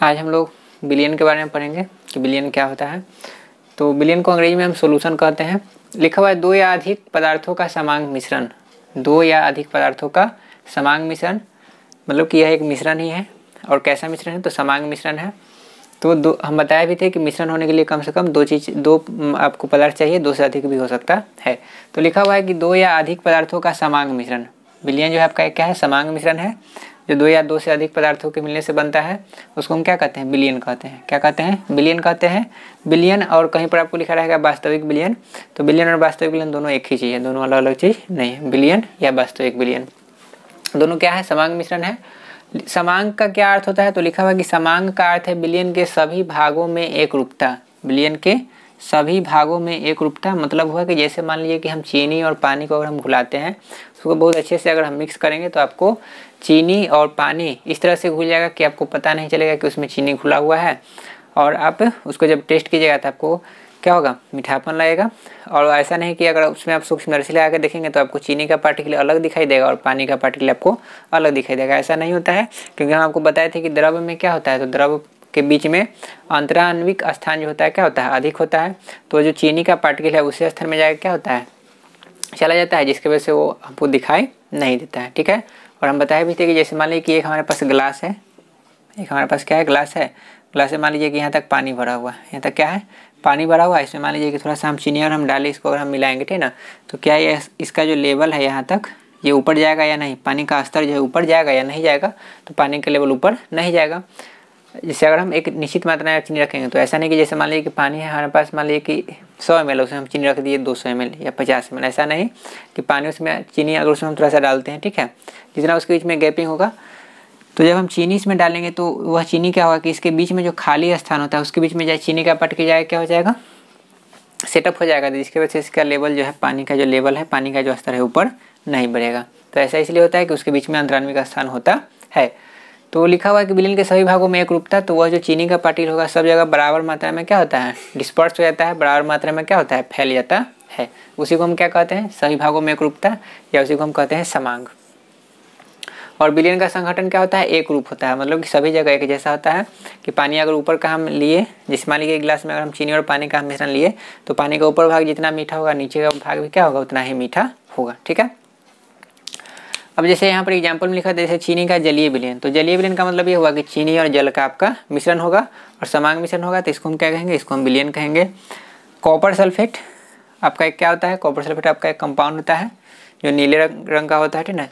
आज हम लोग बिलियन के बारे में पढ़ेंगे कि बिलियन क्या होता है। तो बिलियन को अंग्रेजी में हम सॉल्यूशन कहते हैं। लिखा हुआ है दो या अधिक पदार्थों का समांग मिश्रण। दो या अधिक पदार्थों का समांग मिश्रण मतलब कि यह एक मिश्रण ही है। और कैसा मिश्रण है? तो समांग मिश्रण है। तो दो हम बताए भी थे कि मिश्रण होने के लिए कम से कम दो आपको पदार्थ चाहिए, दो से अधिक भी हो सकता है। तो लिखा हुआ है कि दो या अधिक पदार्थों का समांग मिश्रण। बिलियन जो है आपका क्या है? समांग मिश्रण है, जो दो या दो से अधिक पदार्थों के मिलने से बनता है। उसको हम क्या कहते हैं? बिलियन कहते हैं। क्या कहते हैं? बिलियन कहते हैं। बिलियन और कहीं पर आपको लिखा रहेगा वास्तविक बिलियन। तो बिलियन और वास्तविक बिलियन दोनों एक ही चीज़ है, दोनों अलग अलग चीज़ नहीं है। बिलियन या वास्तविक बिलियन दोनों क्या है? समांग मिश्रण है। समांग का क्या अर्थ होता है? तो लिखा हुआ है कि समांग का अर्थ है बिलियन के सभी भागों में एक रूपता। बिलियन के सभी भागों में एक रूपता मतलब हुआ कि जैसे मान लीजिए कि हम चीनी और पानी को अगर हम घुलाते हैं, उसको बहुत अच्छे से अगर हम मिक्स करेंगे तो आपको चीनी और पानी इस तरह से घुल जाएगा कि आपको पता नहीं चलेगा कि उसमें चीनी घुला हुआ है। और आप उसको जब टेस्ट कीजिएगा तो आपको क्या होगा? मीठापन लगेगा। और ऐसा नहीं कि अगर उसमें आप सूक्ष्मदर्शी लगा के देखेंगे तो आपको चीनी का पार्टिकल अलग दिखाई देगा और पानी का पार्टिकल आपको अलग दिखाई देगा। ऐसा नहीं होता है, क्योंकि हम आपको बताए थे कि द्रव में क्या होता है, तो द्रव के बीच में अंतराण्विक स्थान जो होता है क्या होता है? अधिक होता है। तो जो चीनी का पार्टिकल है उसी स्थान में जाकर क्या होता है? चला जाता है, जिसकी वजह से वो हमको दिखाई नहीं देता है। ठीक है। और हम बताए भी थे कि जैसे मान लीजिए कि एक हमारे पास ग्लास है, एक हमारे पास क्या है? ग्लास है। ग्लास में मान लीजिए कि यहाँ तक पानी भरा हुआ है, यहाँ तक क्या है? पानी भरा हुआ है। इसमें मान लीजिए कि थोड़ा सा हम चीनी और हम डालें, इसको अगर हम मिलाएंगे, ठीक ना, तो क्या ये इसका जो लेवल है यहाँ तक ये ऊपर जाएगा या नहीं? पानी का स्तर जो है ऊपर जाएगा या नहीं जाएगा? तो पानी का लेवल ऊपर नहीं जाएगा। जैसे अगर हम एक निश्चित मात्रा में चीनी रखेंगे तो ऐसा नहीं कि जैसे मान लीजिए कि पानी है हमारे पास, मान लीजिए कि 100 ml, उसमें हम चीनी रख दिए 200 ml या 50 ml। ऐसा नहीं कि पानी उसमें चीनी अगर उसमें हम थोड़ा सा डालते हैं, ठीक है, जितना उसके बीच में गैपिंग होगा, तो जब हम चीनी इसमें डालेंगे तो वह चीनी क्या होगा कि इसके बीच में जो खाली स्थान होता है उसके बीच में जाए चीनी का पार्टिकल जाएगा, क्या हो जाएगा? सेटअप हो जाएगा, जिसकी वजह से इसका लेवल जो है, पानी का जो लेवल है, पानी का जो स्तर है ऊपर नहीं बढ़ेगा। तो ऐसा इसलिए होता है कि उसके बीच में अंतराण्विक स्थान होता है। तो लिखा हुआ है कि बिलियन के सभी भागों में एक रूपता। तो वह जो चीनी का पार्टिकल होगा सब जगह बराबर मात्रा में क्या होता है? डिस्पर्स हो जाता है, बराबर मात्रा में क्या होता है? फैल जाता है। उसी को हम क्या कहते हैं? सभी भागों में एक रूपता, या उसी को हम कहते हैं समांग। और बिलियन का संगठन क्या होता है? एक रूप होता है, मतलब कि सभी जगह एक जैसा होता है। कि पानी अगर ऊपर का हम लिए, जिस मान लीजिए गिलास में अगर हम चीनी और पानी का मिश्रण लिए, तो पानी का ऊपर भाग जितना मीठा होगा नीचे का भाग भी क्या होगा? उतना ही मीठा होगा। ठीक है। अब जैसे यहाँ पर एग्जाम्पल में लिखा है जैसे चीनी का जलीय विलयन। तो जलीय विलयन का मतलब ये हुआ कि चीनी और जल का आपका मिश्रण होगा और समांग मिश्रण होगा, तो इसको हम क्या कहेंगे? इसको हम विलयन कहेंगे। कॉपर सल्फेट आपका एक क्या होता है? कॉपर सल्फेट आपका एक कंपाउंड होता है जो नीले रंग का होता है, ठीक है।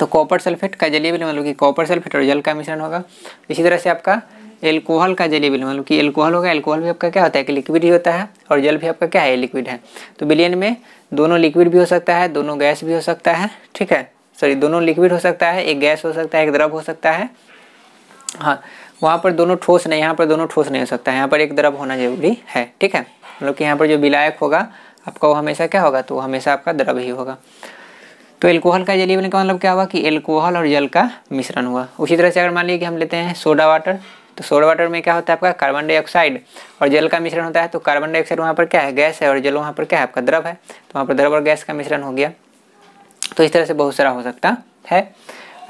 तो कॉपर सल्फेट का जलीय विलयन मतलब कि कॉपर सल्फेट और जल का मिश्रण होगा। इसी तरह से आपका एल्कोहल का जलीय विलयन मतलब कि एल्कोहल होगा। एल्कोहल भी आपका क्या होता है? कि लिक्विड ही होता है, और जल भी आपका क्या है? लिक्विड है। तो विलयन में दोनों लिक्विड भी हो सकता है, दोनों गैस भी हो सकता है, ठीक है, सॉरी, दोनों लिक्विड हो सकता है, एक गैस हो सकता है, एक द्रव हो सकता है। हाँ, वहाँ पर दोनों ठोस नहीं, यहाँ पर दोनों ठोस नहीं हो सकता है, यहाँ पर एक द्रव होना जरूरी है। ठीक है, मतलब कि यहाँ पर जो विलायक होगा आपका वो हमेशा क्या होगा? तो वो हमेशा आपका द्रव ही होगा। तो एल्कोहल का जलीय विलयन का मतलब क्या हुआ? कि एल्कोहल और जल का मिश्रण हुआ। उसी तरह से अगर मान लीजिए कि हम लेते हैं सोडा वाटर, तो सोडा वाटर में क्या होता है? आपका कार्बन डाइऑक्साइड और जल का मिश्रण होता है। तो कार्बन डाइऑक्साइड वहाँ पर क्या है? गैस है, और जल वहाँ पर क्या है? आपका द्रव है। तो वहाँ पर द्रव और गैस का मिश्रण हो गया। तो इस तरह से बहुत सारा हो सकता है।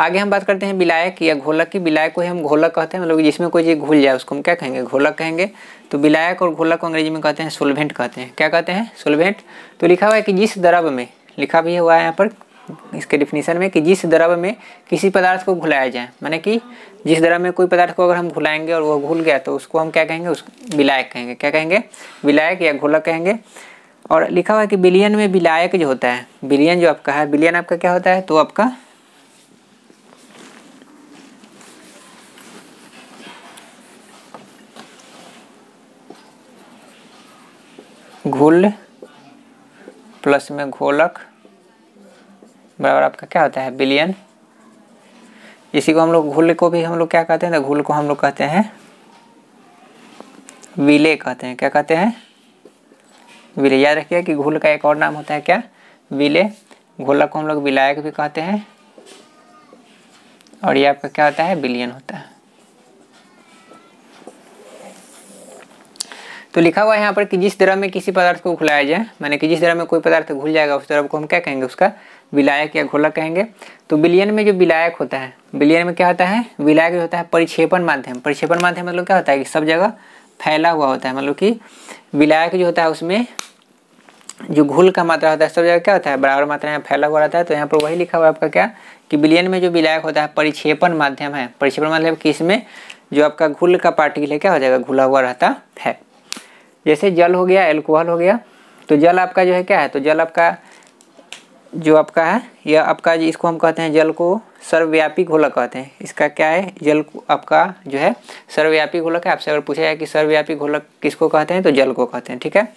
आगे हम बात करते हैं विलायक या घोलक की। विलायक को ही हम घोलक कहते हैं, मतलब जिसमें कोई चीज़ घुल जाए उसको हम क्या कहेंगे? घोलक कहेंगे। तो विलायक और घोलक को अंग्रेजी में कहते हैं सोल्वेंट कहते हैं। क्या कहते हैं? सोल्वेंट। तो लिखा हुआ है कि जिस द्रव में, लिखा भी हुआ है यहाँ पर इसके डिफिनीशन में, कि जिस द्रव में किसी पदार्थ को घुलाया जाए, माने कि जिस द्रव में कोई पदार्थ को अगर हम घुलाएंगे और वो घुल गया तो उसको हम क्या कहेंगे? उस विलायक कहेंगे। क्या कहेंगे? विलायक या घोलक कहेंगे। और लिखा हुआ है कि विलयन में विलायक जो होता है, विलयन जो आपका है, विलयन आपका क्या होता है? तो आपका घुल प्लस में घोलक बराबर आपका क्या होता है? विलयन। इसी को हम लोग घुल को भी हम लोग क्या कहते हैं? तो घुल को हम लोग कहते हैं विलेय कहते हैं। क्या कहते हैं? विलेय। याद रखिए कि घुल का एक और नाम होता है क्या? विलेय। घोलक को हम लोग विलायक भी कहते हैं, और ये आपका क्या होता है? विलयन होता है। तो लिखा हुआ है यहाँ पर कि जिस द्रव में किसी पदार्थ को घुलाया जाए, माने कि जिस द्रव में कोई पदार्थ घुल जाएगा उस द्रव को हम क्या कहेंगे, उसका विलायक या घोलक कहेंगे। तो विलयन में जो विलायक होता है, विलयन में क्या होता है, विलायक जो होता है परिक्षेपण माध्यम। परिक्षेपण माध्यम मतलब क्या होता है कि सब जगह फैला हुआ होता है, मतलब कि विलायक जो होता है उसमें जो घुल का मात्रा होता है सब जगह क्या होता है, बराबर मात्रा में फैला हुआ रहता है। तो यहाँ पर वही लिखा हुआ है आपका क्या कि विलयन में जो विलायक होता है परिक्षेपण माध्यम है। परिक्षेपण मतलब कि इसमें जो आपका घुल का पार्टिकल है क्या हो जाएगा, घुला हुआ रहता है। जैसे जल हो गया, एल्कोहल हो गया। तो जल आपका जो है क्या है, तो जल आपका जो आपका है यह आपका इसको हम कहते हैं, जल को सर्वव्यापी घोलक कहते हैं। इसका क्या है, जल आपका जो है सर्वव्यापी घोलक है। आपसे अगर पूछा जाए कि सर्वव्यापी घोलक किसको कहते हैं, तो जल को कहते हैं, ठीक है।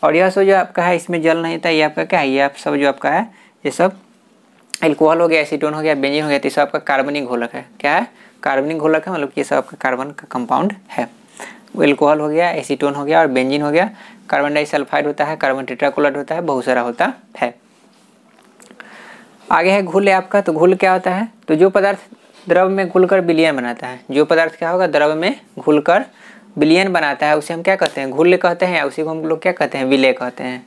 और यह सब जो आपका है इसमें जल नहीं था, ये आपका क्या है, ये आप सब जो आपका है ये सब एल्कोहल हो गया, एसीटोन हो गया, बेंजीन हो गया, तो ये सब आपका कार्बनिक घोलक है। क्या है, कार्बनिक घोलक है, मतलब ये सब आपका कार्बन का कंपाउंड है। वो एल्कोहल हो गया, एसीटोन हो गया और बेंजीन हो गया। कार्बन डाइसल्फाइड होता है, कार्बन टेट्राक्लोराइड होता है, बहुत सारा होता है। आगे है घुल है आपका। तो घुल क्या होता है, तो जो पदार्थ द्रव में घुलकर विलयन बनाता है, जो पदार्थ क्या होगा द्रव में घुलकर विलयन बनाता है उसे हम क्या कहते हैं, घुल कहते हैं, या उसी को हम लोग क्या कहते हैं, विलय कहते हैं।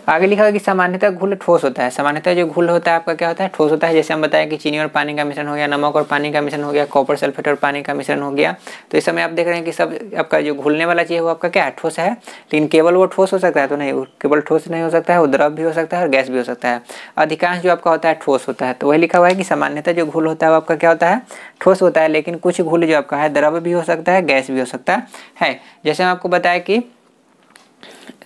आगे लिखा है कि सामान्यतः घुल ठोस होता है। सामान्यतः जो घुल होता है आपका क्या होता है, ठोस होता है। जैसे हम बताएं कि चीनी और पानी का मिश्रण हो गया, नमक और पानी का मिश्रण हो गया, कॉपर सल्फेट और पानी का मिश्रण हो गया। तो इस समय आप देख रहे हैं कि सब आपका जो घुलने वाला चीज़ है वो आपका क्या है, ठोस है। लेकिन केवल वो ठोस हो सकता है, तो नहीं, केवल ठोस नहीं हो सकता है, वो द्रव भी हो सकता है और गैस भी हो सकता है। अधिकांश जो आपका होता है ठोस होता है। तो वही लिखा हुआ है कि सामान्यतः जो घुल होता है वो आपका क्या होता है, ठोस होता है। लेकिन कुछ घुल जो आपका है द्रव भी हो सकता है, गैस भी हो सकता है। जैसे हम आपको बताया कि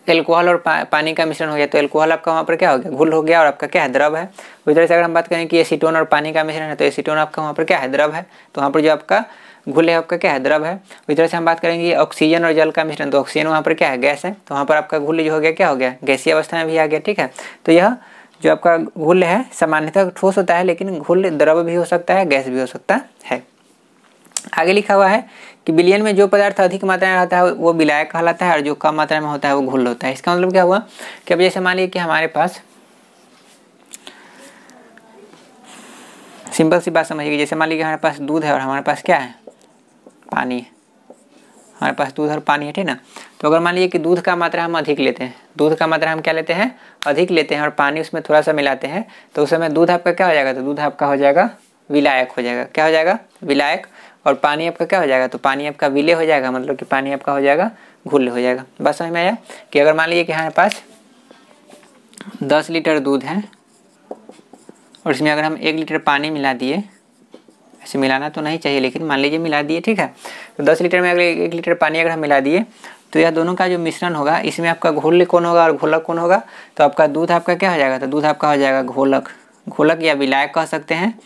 एल्कोहल और पानी का मिश्रण हो गया, तो एल्कोहल आपका वहाँ पर क्या हो गया, घुल हो गया और आपका क्या है, द्रव है। उसी तरह से अगर हम बात करें कि एसीटोन और पानी का मिश्रण है, तो एसीटोन आपका वहाँ पर क्या है, द्रव है। तो वहाँ पर जो आपका घुल है आपका क्या है, द्रव है। उसी तरह से हम बात करेंगे ऑक्सीजन और जल का मिश्रण, तो ऑक्सीजन वहाँ पर क्या है, गैस है। तो वहाँ पर आपका घुल जो हो गया क्या हो गया, गैसीय अवस्था में भी आ गया, ठीक है। तो यह जो आपका घुल है सामान्यतः ठोस होता है, लेकिन घुल द्रव भी हो सकता है, गैस भी हो सकता है। आगे लिखा हुआ है कि विलयन में जो पदार्थ अधिक मात्रा में रहता है वो विलायक कहलाता है, और जो कम मात्रा में होता है वो घुल होता है। इसका मतलब क्या हुआ कि अब जैसे मान लीजिए कि हमारे पास, सिंपल सी बात समझिए, जैसे मान लीजिए हमारे पास दूध है और हमारे पास क्या है, पानी है। हमारे पास दूध और पानी है, ठीक ना। तो अगर मान लीजिए कि दूध का मात्रा हम अधिक लेते हैं, दूध का मात्रा हम क्या लेते हैं, अधिक लेते हैं, और पानी उसमें थोड़ा सा मिलाते हैं, तो उस समय दूध आपका क्या हो जाएगा, तो दूध आपका हो जाएगा विलायक हो जाएगा। क्या हो जाएगा, विलायक। और पानी आपका क्या हो जाएगा, तो पानी आपका विलय हो जाएगा, मतलब कि पानी आपका हो जाएगा घुल हो जाएगा। बस समझ में आया कि अगर मान लीजिए कि हमारे पास 10 लीटर दूध है और इसमें अगर हम 1 लीटर पानी मिला दिए, ऐसे मिलाना तो नहीं चाहिए लेकिन मान लीजिए मिला दिए, ठीक है। तो 10 लीटर में अगर 1 लीटर पानी अगर हम मिला दिए, तो यह दोनों का जो मिश्रण होगा इसमें आपका घुल कौन होगा और घोलक कौन होगा, तो आपका दूध आपका क्या हो जाएगा, तो दूध आपका हो जाएगा घोलक, घोलक या विलायक कह सकते हैं।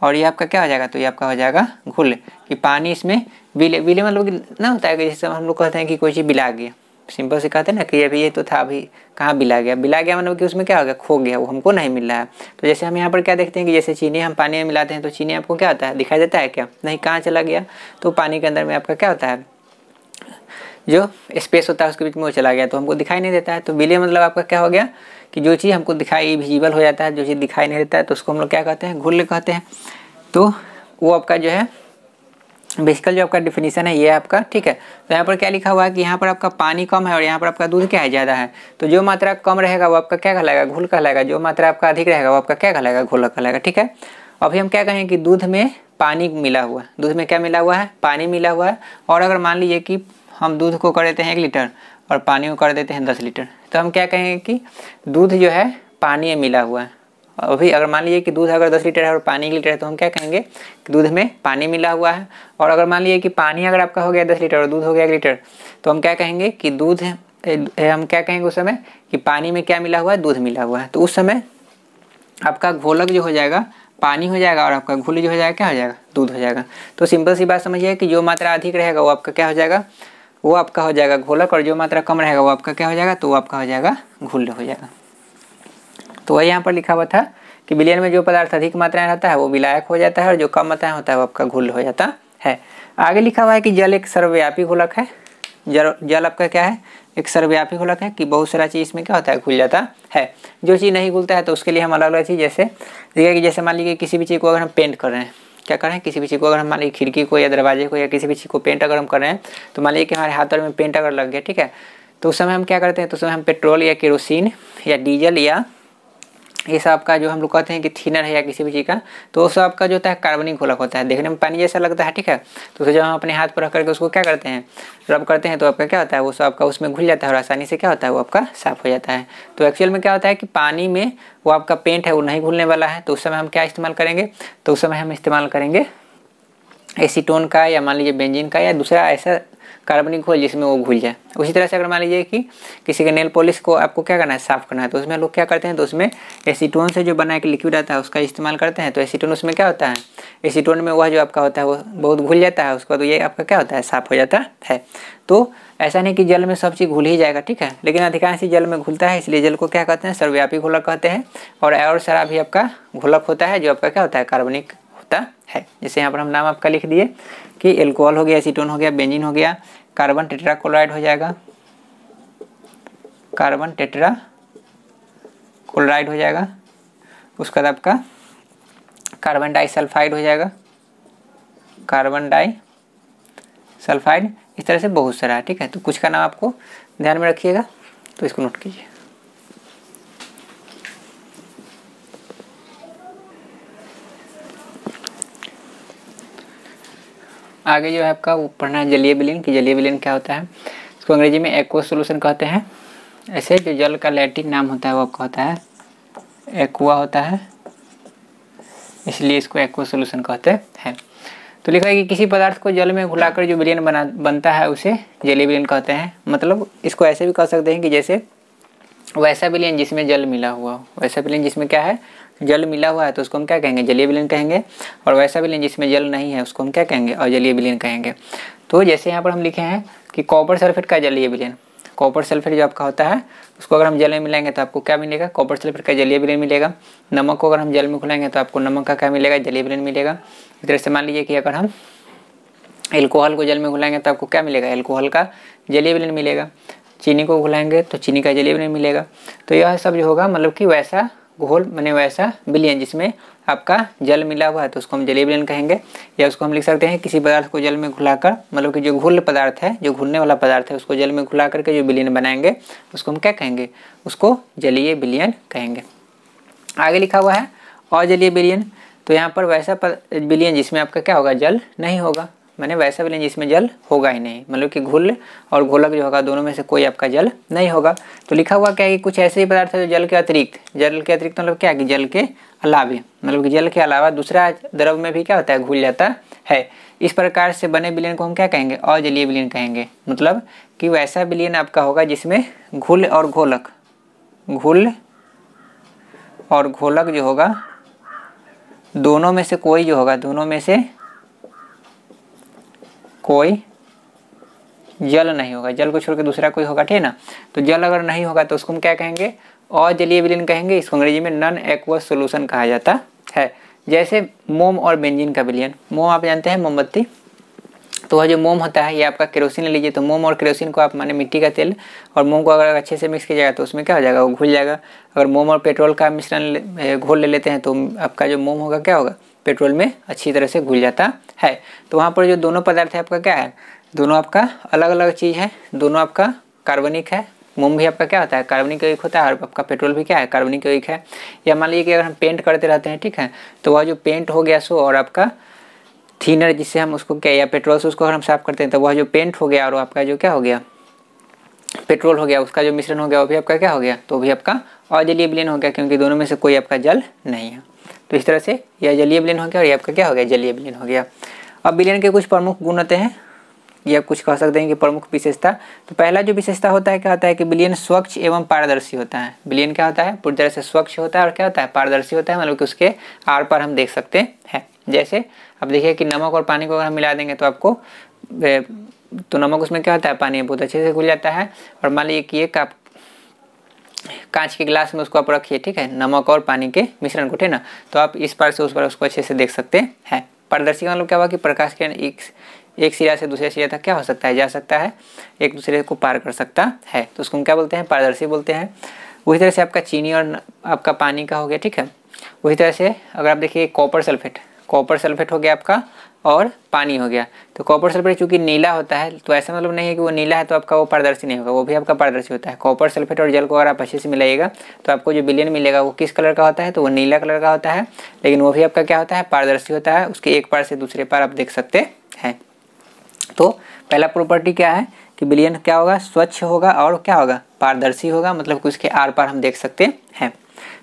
और ये आपका क्या हो जाएगा, तो ये आपका हो जाएगा घुल, कि पानी इसमें विले विले मतलब ना होता है कि जैसे हम लोग कहते हैं कि कोई चीज़ बिला गया, सिंपल से कहते हैं ना कि अभी ये तो था, अभी कहाँ बिला गया, बिला गया मतलब कि उसमें क्या हो गया, खो गया, वो हमको नहीं मिल रहा है। तो जैसे हम यहाँ पर क्या देखते हैं कि जैसे चीनी हम पानी में मिलाते हैं, तो चीनी आपको क्या होता है, दिखाई देता है क्या, नहीं, कहाँ चला गया, तो पानी के अंदर में आपका क्या होता है, जो स्पेस होता है उसके बीच में वो चला गया, तो हमको दिखाई नहीं देता है। तो विलय मतलब आपका क्या हो गया कि जो चीज़ हमको दिखाई विजिबल हो जाता है, जो चीज़ दिखाई नहीं देता है, तो उसको हम लोग क्या कहते हैं, घुल कहते हैं। तो वो आपका जो है बेसिकल जो आपका डिफिनीशन है ये आपका, ठीक है। तो यहाँ पर क्या लिखा हुआ है कि यहाँ पर आपका पानी कम है और यहाँ पर आपका दूध क्या है, ज़्यादा है। तो जो मात्रा कम रहेगा वो आपका क्या कहलाएगा, घुल कहलाएगा। जो मात्रा आपका अधिक रहेगा वो आपका क्या कहलाएगा, घोलक कहलाएगा, ठीक है। अभी हम क्या कहें कि दूध में पानी मिला हुआ है, दूध में क्या मिला हुआ है, पानी मिला हुआ है। और अगर मान लीजिए कि हम दूध को कर देते हैं 1 लीटर और पानी को कर देते हैं 10 लीटर, तो हम क्या कहेंगे कि दूध जो है पानी में मिला हुआ है। अभी अगर मान लीजिए कि दूध अगर 10 लीटर है और पानी 1 लीटर है, तो हम क्या कहेंगे कि दूध में पानी मिला हुआ है। और अगर मान लीजिए कि पानी अगर आपका हो गया 10 लीटर और दूध हो गया 1 लीटर, तो हम क्या कहेंगे कि दूध हम क्या कहेंगे उस समय कि पानी में क्या मिला हुआ है, दूध मिला हुआ है। तो उस समय आपका घोलक जो हो जाएगा पानी हो जाएगा और आपका घुल जो हो जाएगा क्या हो जाएगा, दूध हो जाएगा। तो सिंपल सी बात समझिए कि जो मात्रा अधिक रहेगा वो आपका क्या हो जाएगा, वो आपका हो जाएगा घोलक, और जो मात्रा कम रहेगा वो आपका क्या हो जाएगा, तो वो आपका हो जाएगा घुल हो जाएगा। तो वही यहाँ पर लिखा हुआ था कि विलयन में जो पदार्थ अधिक मात्रा में रहता है वो विलायक हो जाता है, और जो कम मात्रा में होता है वो आपका घुल हो जाता है। आगे लिखा हुआ है कि जल एक सर्वव्यापी घोलक है। जल आपका क्या है, एक सर्वव्यापी घोलक है, कि बहुत सारा चीज़ इसमें क्या होता है, घुल जाता है। जो चीज़ नहीं घुलता है तो उसके लिए हम अलग अलग चीज़, जैसे देखिए कि जैसे मान लीजिए किसी भी चीज़ को अगर हम पेंट कर रहे हैं, क्या कर रहे हैं, किसी भी चीज़ को अगर हम मान लीजिए खिड़की को या दरवाजे को या किसी भी चीज़ को पेंट अगर हम कर रहे हैं, तो मान लीजिए कि हमारे हाथ में पेंट अगर लग गया, ठीक है, तो उस समय हम क्या करते हैं, तो उस समय हम पेट्रोल या केरोसिन या डीजल या ये सब का जो हम लोग कहते हैं कि थिनर है या किसी भी चीज़ का, तो उस आपका जो होता है कार्बनिक घोलक होता है, देखने में पानी जैसा लगता है, ठीक है। तो उसे जब हम अपने हाथ पर रख करके उसको क्या करते हैं, रब करते हैं, तो आपका क्या होता है, वो सब आपका उसमें घुल जाता है और आसानी से क्या होता है, वो आपका साफ हो जाता है। तो एक्चुअल में क्या होता है कि पानी में वो आपका पेंट है वो नहीं घुलने वाला है, तो उस समय हम क्या इस्तेमाल करेंगे, तो उस समय हम इस्तेमाल करेंगे एसीटोन का या मान लीजिए बेंजीन का या दूसरा ऐसा कार्बनिक घोल जिसमें वो घुल जाए। उसी तरह से अगर मान लीजिए कि किसी के नेल पॉलिश को आपको क्या करना है, साफ करना है, तो उसमें लोग क्या करते हैं, तो उसमें एसीटोन से जो बना एक लिक्विड आता है उसका इस्तेमाल करते हैं। तो एसीटोन उसमें क्या होता है, एसीटोन में वह जो आपका होता है वो बहुत घुल जाता है, उसका तो ये आपका क्या होता है, साफ हो जाता है। तो ऐसा नहीं कि जल में सब चीज़ घुल ही जाएगा, ठीक है, लेकिन अधिकांश ही जल में घुलता है, इसलिए जल को क्या कहते हैं, सर्वव्यापी घोलक कहते हैं। और सारा भी आपका घोलक होता है जो आपका क्या होता है, कार्बनिक होता है। जैसे यहाँ पर हम नाम आपका लिख दिए कि एल्कोहल हो गया, एसीटोन हो गया, बेंजीन हो गया, कार्बन टेट्राक्लोराइड हो जाएगा, कार्बन टेट्राक्लोराइड हो जाएगा, उसके बाद आपका कार्बन डाइसल्फाइड हो जाएगा, कार्बन डाइसल्फाइड, इस तरह से बहुत सारा है, ठीक है। तो कुछ का नाम आपको ध्यान में रखिएगा, तो इसको नोट कीजिए। आगे जो है आपका वो पढ़ना है जलीय विलयन कि जलीय विलयन क्या होता है। इसको अंग्रेजी में एक्वस सोल्यूशन कहते हैं। ऐसे जो जल का लैटिन नाम होता है वो आपका होता है एक्वा होता है, इसलिए इसको एक्वस सोल्यूशन कहते हैं। तो लिखा है कि किसी पदार्थ को जल में घुलाकर जो विलयन बनता है उसे जलीय विलयन कहते हैं। मतलब इसको ऐसे भी कह सकते हैं कि जैसे वैसा विलयन जिसमें जल मिला हुआ हो, वैसा विलयन जिसमें क्या है, जल मिला हुआ है, तो उसको हम क्या कहेंगे, जलीय विलयन कहेंगे। और वैसा विलयन जिसमें जल नहीं है उसको हम क्या कहेंगे, अजलीय विलयन कहेंगे। तो जैसे यहाँ पर हम लिखे हैं कि कॉपर सल्फेट का जलीय विलयन, कॉपर सल्फेट जो आपका होता है उसको अगर हम जल में मिलाएंगे तो आपको क्या मिलेगा, कॉपर सल्फेट का जलीय विलयन मिलेगा। नमक को अगर हम जल में घुलाएंगे तो आपको नमक का क्या मिलेगा, जलीय विलयन मिलेगा। इस तरह से मान लीजिए कि अगर हम एल्कोहल को जल में घुलाएंगे तो आपको क्या मिलेगा, एल्कोहल का जलीय विलयन मिलेगा। चीनी को घुलाएंगे तो चीनी का जलीय विलयन मिलेगा। तो यह सब जो होगा मतलब कि वैसा घोल माने वैसा विलयन जिसमें आपका जल मिला हुआ है तो उसको हम जलीय विलयन कहेंगे। या उसको हम लिख सकते हैं किसी पदार्थ को जल में घुलाकर, मतलब कि जो घुल पदार्थ है, जो घुलने वाला पदार्थ है, उसको जल में घुला करके जो विलयन बनाएंगे उसको हम क्या कहेंगे, उसको जलीय विलयन कहेंगे। आगे लिखा हुआ है अजलीय विलयन। तो यहाँ पर वैसा विलयन जिसमें आपका क्या होगा, जल नहीं होगा, मैंने वैसा विलयन जिसमें जल होगा ही नहीं, मतलब कि घुल और घोलक जो होगा दोनों में से कोई आपका जल नहीं होगा। तो लिखा हुआ क्या है कि कुछ ऐसे ही पदार्थ है जो जल के अतिरिक्त मतलब क्या कि जल के अलावे, मतलब कि जल के अलावा दूसरा द्रव में भी क्या होता है, घुल जाता है। इस प्रकार से बने विलयन को हम क्या कहेंगे, अजलीय विलयन कहेंगे। मतलब कि वैसा विलयन आपका होगा जिसमें घुल और घोलक जो होगा दोनों में से कोई जो होगा, दोनों में से कोई जल नहीं होगा, जल को छोड़ के दूसरा कोई होगा, ठीक है ना। तो जल अगर नहीं होगा तो उसको हम क्या कहेंगे, अजलीय विलयन कहेंगे। इसको अंग्रेजी में नॉन एक्वस सॉल्यूशन कहा जाता है। जैसे मोम और बेंजीन का विलयन, मोम आप जानते हैं मोमबत्ती, तो वह जो मोम होता है ये आपका केरोसिन ले लीजिए, तो मोम और केरोसिन को आप माने मिट्टी का तेल और मोम को अगर अच्छे से मिक्स किया जाएगा तो उसमें क्या हो जाएगा, वो घुल जाएगा। अगर मोम और पेट्रोल का मिश्रण घोल ले लेते हैं तो आपका जो मोम होगा क्या होगा, पेट्रोल में अच्छी तरह से घुल जाता है। तो वहाँ पर जो दोनों पदार्थ है आपका क्या है, दोनों आपका अलग अलग चीज़ है, दोनों आपका कार्बनिक है। मोम भी आपका क्या होता है, कार्बनिक यौगिक होता है, और आपका पेट्रोल भी क्या है, कार्बनिक यौगिक है। या मान लीजिए कि अगर हम पेंट करते रहते हैं, ठीक है, तो वह जो पेंट हो गया सो और आपका थिनर जिससे हम उसको क्या, या पेट्रोल से उसको अगर हम साफ करते हैं तो वह जो पेंट हो गया और आपका जो क्या हो गया, पेट्रोल हो गया, उसका जो मिश्रण हो गया वो भी आपका क्या हो गया, तो भी आपका अजलीय विलयन हो गया, क्योंकि दोनों में से कोई आपका जल नहीं है। तो इस तरह से यह जलीय विलयन हो गया और ये आपका क्या हो गया, जलीय विलयन हो गया। अब विलयन के कुछ प्रमुख गुण होते हैं, या कुछ कह सकते हैं कि प्रमुख विशेषता। तो पहला जो विशेषता होता है क्या होता है कि विलयन स्वच्छ एवं पारदर्शी होता है। विलयन क्या होता है, पूरी तरह से स्वच्छ होता है और क्या होता है, पारदर्शी होता है, मतलब कि उसके आर पार हम देख सकते हैं। जैसे अब देखिए कि नमक और पानी को अगर हम मिला देंगे तो आपको तो नमक उसमें क्या होता है, पानी बहुत अच्छे से घुल जाता है। और मान लीजिए कि एक आप कांच के गिलास में उसको आप रखिए, ठीक है, नमक और पानी के मिश्रण को, ठीक है ना, तो आप इस पार से उस पार उसको अच्छे से देख सकते हैं। पारदर्शी का मतलब क्या हुआ कि प्रकाश के एक सिरा से दूसरे सिरे तक क्या हो सकता है, जा सकता है, एक दूसरे को पार कर सकता है, तो उसको हम क्या बोलते हैं, पारदर्शी बोलते हैं। उसी तरह से आपका चीनी और आपका पानी का हो गया, ठीक है। उसी तरह से अगर आप देखिए कॉपर सल्फेट हो गया आपका और पानी हो गया। तो कॉपर सल्फेट चूंकि नीला होता है तो ऐसा मतलब नहीं है कि वो नीला है तो आपका वो पारदर्शी नहीं होगा, वो भी आपका पारदर्शी होता है। कॉपर सल्फेट और जल को अगर आप अच्छे से मिलाइएगा तो आपको जो विलयन मिलेगा वो किस कलर का होता है, तो वो नीला कलर का होता है, लेकिन वो भी आपका क्या होता है, पारदर्शी होता है। उसके एक पार से दूसरे पार आप देख सकते हैं। तो पहला प्रॉपर्टी क्या है कि विलयन क्या होगा, स्वच्छ होगा और क्या होगा, पारदर्शी होगा, मतलब कि उसके आर पार हम देख सकते हैं।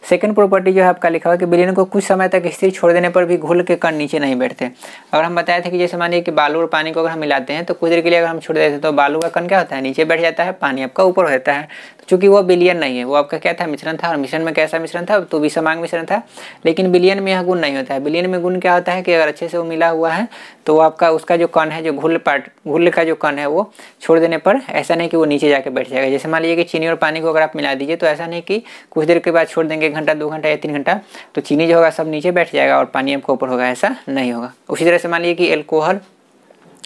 सेकंड प्रॉपर्टी जो है आपका लिखा हुआ कि विलयन को कुछ समय तक स्थिर छोड़ देने पर भी घुल के कण नीचे नहीं बैठते। अगर हम बताए थे कि जैसे मानिए कि बालू और पानी को अगर हम मिलाते हैं तो कुछ देर के लिए अगर हम छोड़ देते हैं तो बालू का कण क्या होता है, नीचे बैठ जाता है, पानी आपका ऊपर हो जाता है। तो चूंकि वो विलयन नहीं है, वो आपका क्या था, मिश्रण था, और मिश्रण में कैसा मिश्रण था, तो विषमांग मिश्रण था। लेकिन विलयन में यह गुण नहीं होता है। विलयन में गुण क्या होता है कि अगर अच्छे से वो मिला हुआ है तो वो आपका उसका जो कण है, जो घुल का जो कण है वो छोड़ देने पर ऐसा नहीं कि वो नीचे जाके बैठ जाएगा। जैसे मान लीजिए कि चीनी और पानी को अगर आप मिला दीजिए तो ऐसा नहीं कि कुछ देर के बाद छोड़ देंगे, 1 घंटा 2 घंटा या 3 घंटा, तो चीनी जो होगा सब नीचे बैठ जाएगा और पानी आपको ऊपर होगा, ऐसा नहीं होगा। उसी तरह से मान लीजिए कि एल्कोहल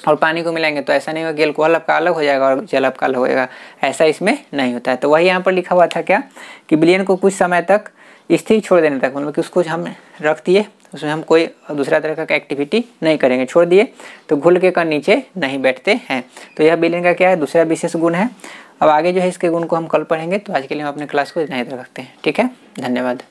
और पानी को मिलाएंगे तो ऐसा नहीं होगा कि एल्कोहल आपका अलग हो जाएगा और जल आपका अलग होगा, ऐसा इसमें नहीं होता है। तो वही यहाँ पर लिखा हुआ था क्या कि विलयन को कुछ समय तक स्थिर छोड़ देने तक, मतलब कि उसको हम रख दिए, उसमें हम कोई दूसरा तरह का एक्टिविटी नहीं करेंगे, छोड़ दिए तो घुल के कण नीचे नहीं बैठते हैं। तो यह विलयन का क्या है, दूसरा विशेष गुण है। अब आगे जो है इसके गुण को हम कल पढ़ेंगे। तो आज के लिए हम अपने क्लास को इतना ही रखते हैं। ठीक है, धन्यवाद।